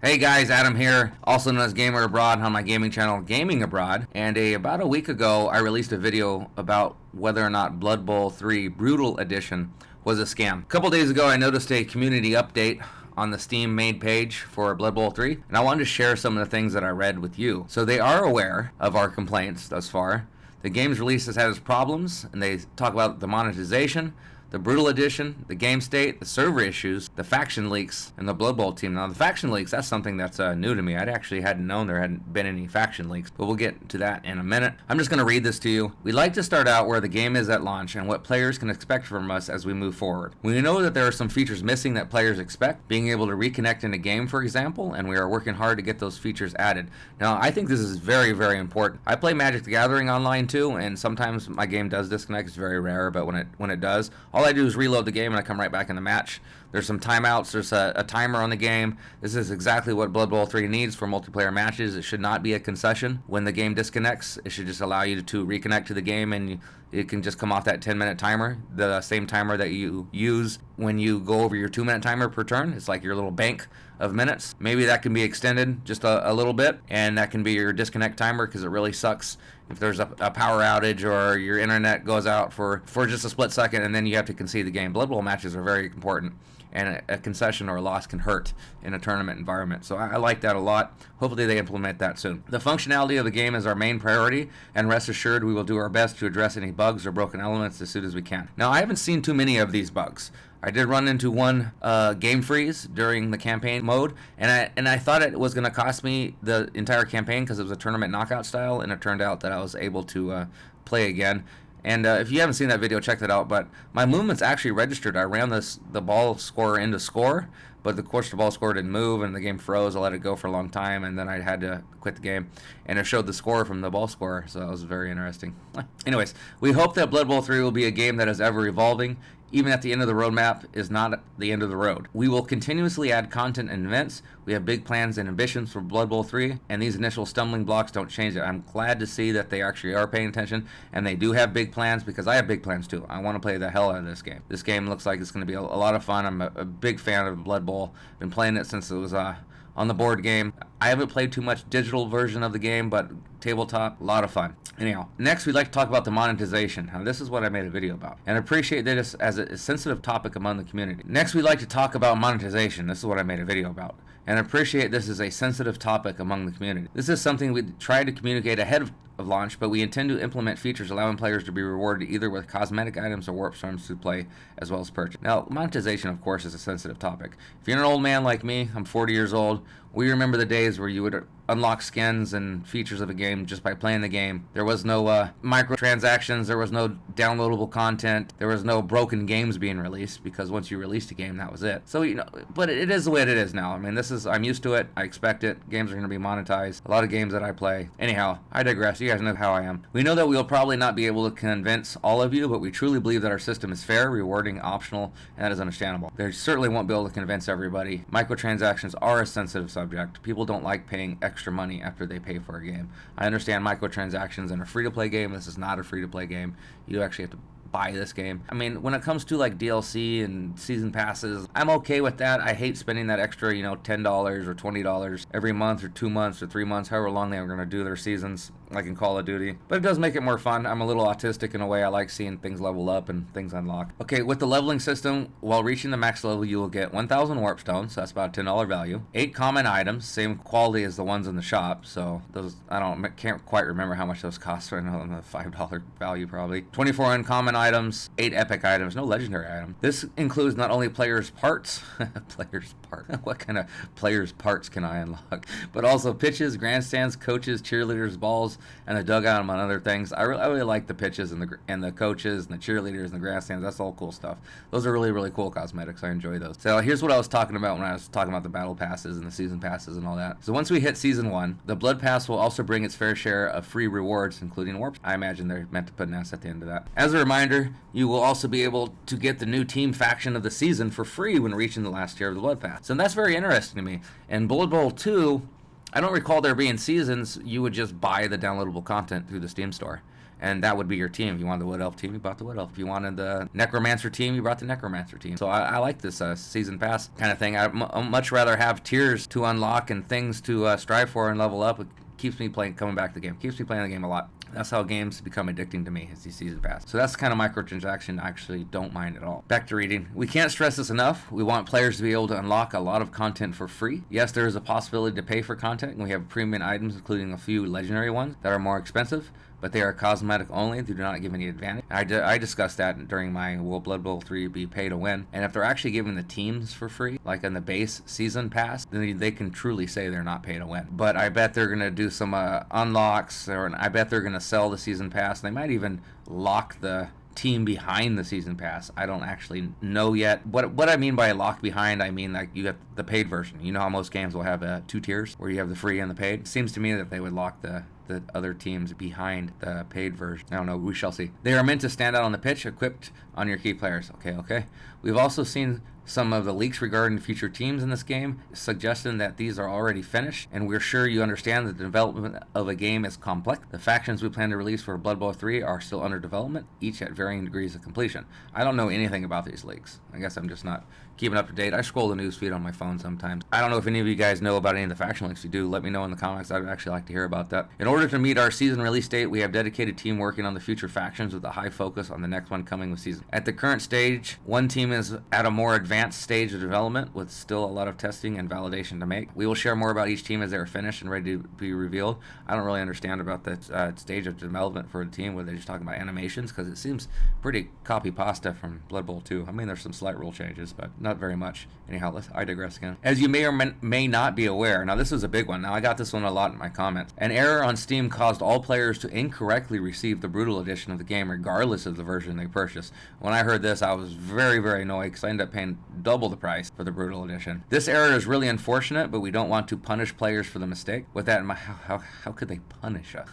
Hey guys, Adam here, also known as Gamer Abroad on my gaming channel Gaming Abroad. And about a week ago, I released a video about whether or not Blood Bowl 3 Brutal Edition was a scam. A couple days ago, I noticed a community update on the Steam main page for Blood Bowl 3, and I wanted to share some of the things that I read with you. So they are aware of our complaints thus far. The game's release has had its problems, and they talk about the monetization, the Brutal Edition, the game state, the server issues, the faction leaks, and the Blood Bowl team. Now, the faction leaks, that's something that's new to me. I actually hadn't known there hadn't been any faction leaks, but we'll get to that in a minute. I'm just going to read this to you. We like to start out where the game is at launch and what players can expect from us as we move forward. We know that there are some features missing that players expect, being able to reconnect in a game, for example, and we are working hard to get those features added. Now, I think this is very, very important. I play Magic the Gathering online too, and sometimes my game does disconnect. It's very rare, but when it does, all I do is reload the game and I come right back in the match. There's some timeouts, there's a timer on the game. This is exactly what Blood Bowl 3 needs for multiplayer matches. It should not be a concession when the game disconnects. It should just allow you to reconnect to the game, and it can just come off that 10-minute timer, the same timer that you use when you go over your 2-minute timer per turn. It's like your little bank of minutes. Maybe that can be extended just a little bit, and that can be your disconnect timer, because it really sucks if there's a power outage or your internet goes out for just a split second and then you have to concede the game. Blood Bowl matches are very important, and a concession or a loss can hurt in a tournament environment. So I like that a lot. Hopefully they implement that soon. The functionality of the game is our main priority, and rest assured we will do our best to address any bugs or broken elements as soon as we can. Now, I haven't seen too many of these bugs. I did run into one game freeze during the campaign mode, and I thought it was going to cost me the entire campaign because it was a tournament knockout style, and it turned out that I was able to play again. And if you haven't seen that video, check that out. But my movements actually registered. I ran the ball score into score, but of course the ball score didn't move and the game froze. I let it go for a long time, and then I had to quit the game. And it showed the score from the ball score, so that was very interesting. Anyways, we hope that Blood Bowl 3 will be a game that is ever evolving. Even at the end of the roadmap is not the end of the road. We will continuously add content and events. We have big plans and ambitions for Blood Bowl 3, and these initial stumbling blocks don't change it. I'm glad to see that they actually are paying attention, and they do have big plans, because I have big plans too. I want to play the hell out of this game. This game looks like it's going to be a lot of fun. I'm a big fan of Blood Bowl. Been playing it since it was on the board game. I haven't played too much digital version of the game, but tabletop, a lot of fun. Anyhow, next we'd like to talk about the monetization. Now, this is what I made a video about, and I appreciate this as a sensitive topic among the community. Next, we'd like to talk about monetization. This is what I made a video about, and I appreciate this as a sensitive topic among the community. This is something we tried to communicate ahead of launch, but we intend to implement features allowing players to be rewarded either with cosmetic items or warp storms to play as well as purchase. Now, monetization, of course, is a sensitive topic. If you're an old man like me, I'm 40 years old, we remember the days where you would unlock skins and features of a game just by playing the game. There was no microtransactions, there was no downloadable content, there was no broken games being released, because once you released a game, that was it. So, but it is the way it is now. I mean, I'm used to it, I expect it. Games are going to be monetized. A lot of games that I play. Anyhow, I digress. You guys know how I am. We know that we'll probably not be able to convince all of you, but we truly believe that our system is fair, rewarding, optional, and that is understandable. They certainly won't be able to convince everybody. Microtransactions are a sensitive subject. People don't like paying extra money after they pay for a game. I understand microtransactions in a free-to-play game. This is not a free-to-play game. You actually have to buy this game. I mean, when it comes to like DLC and season passes, I'm okay with that. I hate spending that extra, $10 or $20 every month or 2 months or 3 months, however long they are going to do their seasons, like in Call of Duty. But it does make it more fun. I'm a little autistic in a way. I like seeing things level up and things unlock. Okay, with the leveling system, while reaching the max level, you will get 1,000 warp stones, so that's about a $10 value. 8 common items, same quality as the ones in the shop, so those, can't quite remember how much those cost right now, on the $5 value probably. 24 uncommon items, 8 epic items, no legendary item. This includes not only players' parts, what kind of players' parts can I unlock? But also pitches, grandstands, coaches, cheerleaders, balls, and the dugout, among other things. I really like the pitches and the coaches and the cheerleaders and the grandstands. That's all cool stuff. Those are really, really cool cosmetics. I enjoy those. So here's what I was talking about when I was talking about the battle passes and the season passes and all that. So once we hit season 1, the blood pass will also bring its fair share of free rewards, including warp. I imagine they're meant to put an S at the end of that. As a reminder, you will also be able to get the new team faction of the season for free when reaching the last tier of the blood pass. So that's very interesting to me. In Blood Bowl 2, I don't recall there being seasons. You would just buy the downloadable content through the Steam store. and that would be your team. If you wanted the Wood Elf team, you bought the Wood Elf. If you wanted the Necromancer team, you brought the Necromancer team. So I like this season pass kind of thing. I'd much rather have tiers to unlock and things to strive for and level up. It keeps me coming back to the game. Keeps me playing the game a lot. That's how games become addicting to me, is these season pass. So that's the kind of microtransaction I actually don't mind at all. Back to reading. We can't stress this enough. We want players to be able to unlock a lot of content for free. Yes, there is a possibility to pay for content, and we have premium items, including a few legendary ones that are more expensive, but they are cosmetic only. They do not give any advantage. I discussed that during my Will Blood Bowl 3 be pay to win. And if they're actually giving the teams for free, like in the base season pass, then they can truly say they're not pay to win. But I bet they're going to do some unlocks, or I bet they're going to sell the season pass. They might even lock the team behind the season pass. I don't actually know yet. What I mean by lock behind, I mean like you have the paid version. You know how most games will have 2 tiers where you have the free and the paid. It seems to me that they would lock the other teams behind the paid version. I don't know, we shall see. They are meant to stand out on the pitch, equipped on your key players. Okay. We've also seen some of the leaks regarding future teams in this game, suggesting that these are already finished, and we're sure you understand that the development of a game is complex. The factions we plan to release for Blood Bowl 3 are still under development, each at varying degrees of completion. I don't know anything about these leaks. I guess I'm just not keeping up to date. I scroll the news feed on my phone sometimes. I don't know if any of you guys know about any of the faction leaks. If you do, let me know in the comments. I'd actually like to hear about that. In order to meet our season release date, we have dedicated team working on the future factions with a high focus on the next one coming with season. At the current stage, one team is at a more advanced stage of development with still a lot of testing and validation to make. We will share more about each team as they are finished and ready to be revealed. I don't really understand about the stage of development for the team where they're just talking about animations, because it seems pretty copy pasta from Blood Bowl 2. I mean, there's some slight rule changes, but not very much. Anyhow, I digress again. As you may or may not be aware, now this is a big one. Now I got this one a lot in my comments. An error on Steam caused all players to incorrectly receive the Brutal Edition of the game regardless of the version they purchased. When I heard this, I was very, very annoyed because I ended up paying double the price for the Brutal Edition. This error is really unfortunate, but we don't want to punish players for the mistake. With that in mind, how could they punish us?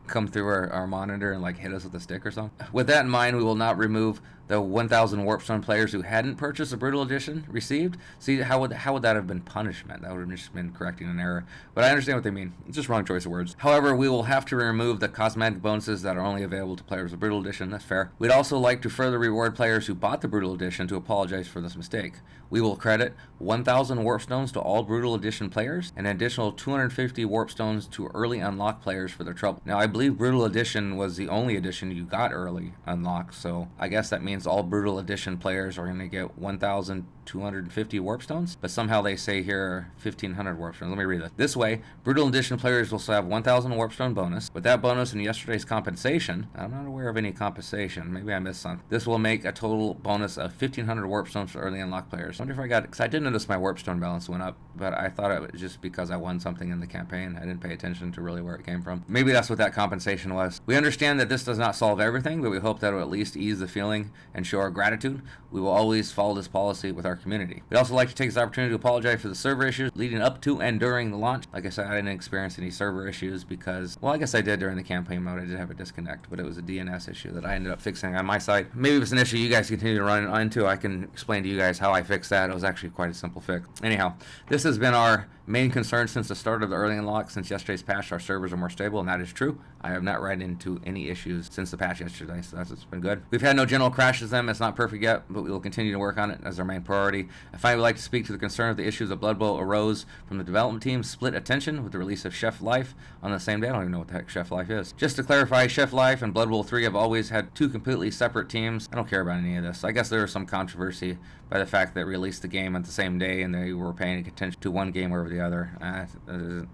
Come through our monitor and like hit us with a stick or something? With that in mind, we will not remove the 1,000 Warpstone players who hadn't purchased the Brutal Edition received. See, how would that have been punishment? That would have just been correcting an error. But I understand what they mean. It's just wrong choice of words. However, we will have to remove the cosmetic bonuses that are only available to players with Brutal Edition. That's fair. We'd also like to further reward players who bought the Brutal Edition to apologize for this mistake. We will credit 1,000 Warpstones to all Brutal Edition players and an additional 250 Warpstones to early unlock players for their trouble. Now, I believe Brutal Edition was the only edition you got early unlocked, so I guess that means all Brutal Edition players are going to get 1,250 Warpstones, but somehow they say here 1,500 Warpstones. Let me read this. This way, Brutal Edition players will still have 1,000 Warpstone bonus. With that bonus and yesterday's compensation, I'm not aware of any compensation. Maybe I missed something. This will make a total bonus of 1,500 Warpstones for early unlock players. I wonder if I got it, because I did notice my Warpstone balance went up, but I thought it was just because I won something in the campaign. I didn't pay attention to really where it came from. Maybe that's what that compensation was. We understand that this does not solve everything, but we hope that it will at least ease the feeling and show our gratitude. We will always follow this policy with our community. We'd also like to take this opportunity to apologize for the server issues leading up to and during the launch. Like I said, I didn't experience any server issues because, well, I guess I did during the campaign mode. I did have a disconnect, but it was a DNS issue that I ended up fixing on my side. Maybe if it's an issue you guys continue to run into, I can explain to you guys how I fixed that. It was actually quite a simple fix. Anyhow, this has been our main concern since the start of the early unlock. Since yesterday's patch, our servers are more stable, and that is true. I have not run into any issues since the patch yesterday, so it's been good. We've had no general crashes them. It's not perfect yet, but we will continue to work on it as our main priority. I finally would like to speak to the concern of the issues of Blood Bowl arose from the development team's split attention with the release of Chef Life on the same day. I don't even know what the heck Chef Life is. Just to clarify, Chef Life and Blood Bowl 3 have always had 2 completely separate teams. I don't care about any of this. I guess there was some controversy by the fact that we released the game at the same day and they were paying attention to one game over the other.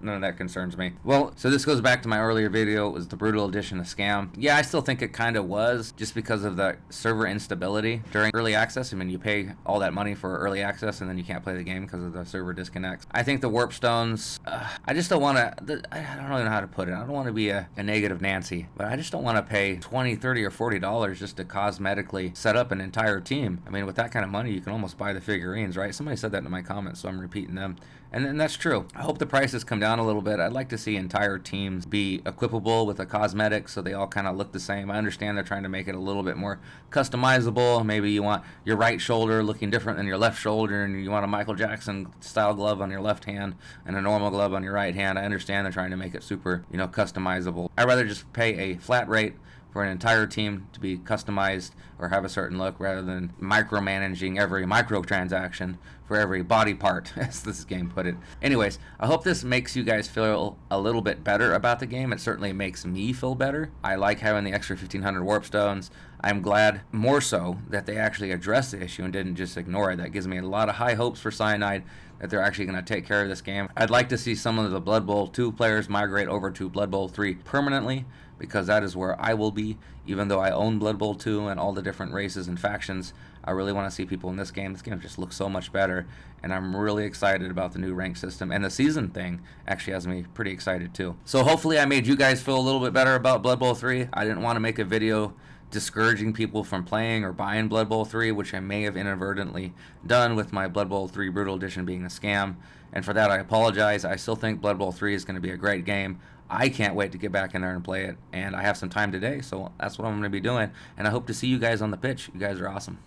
None of that concerns me. Well, so this goes back to my earlier video. It was the Brutal Edition a scam? Yeah, I still think it kind of was, just because of the server instability during early access. I mean, you pay all that money for early access and then you can't play the game because of the server disconnects. I think the Warpstones, I just don't want to, I don't really know how to put it. I don't want to be a negative Nancy, but I just don't want to pay $20, $30, or $40 just to cosmetically set up an entire team. I mean, with that kind of money, you can almost buy the figurines, right? Somebody said that in my comments, so I'm repeating them. And that's true. I hope the prices come down a little bit. I'd like to see entire teams be equipable with a cosmetic so they all kind of look the same. I understand they're trying to make it a little bit more customizable. Maybe you want your right shoulder looking different than your left shoulder, and you want a Michael Jackson style glove on your left hand and a normal glove on your right hand. I understand they're trying to make it super, customizable. I'd rather just pay a flat rate for an entire team to be customized or have a certain look rather than micromanaging every microtransaction for every body part, as this game put it. Anyways, I hope this makes you guys feel a little bit better about the game. It certainly makes me feel better. I like having the extra 1,500 warp stones. I'm glad more so that they actually addressed the issue and didn't just ignore it. That gives me a lot of high hopes for Cyanide that they're actually going to take care of this game. I'd like to see some of the Blood Bowl 2 players migrate over to Blood Bowl 3 permanently, because that is where I will be. Even though I own Blood Bowl 2 and all the different races and factions, I really want to see people in this game. This game just looks so much better, and I'm really excited about the new rank system. And the season thing actually has me pretty excited too. So hopefully I made you guys feel a little bit better about Blood Bowl 3. I didn't want to make a video discouraging people from playing or buying Blood Bowl 3, which I may have inadvertently done with my Blood Bowl 3 Brutal Edition being a scam. And for that, I apologize. I still think Blood Bowl 3 is going to be a great game. I can't wait to get back in there and play it, and I have some time today, so that's what I'm going to be doing. And I hope to see you guys on the pitch. You guys are awesome.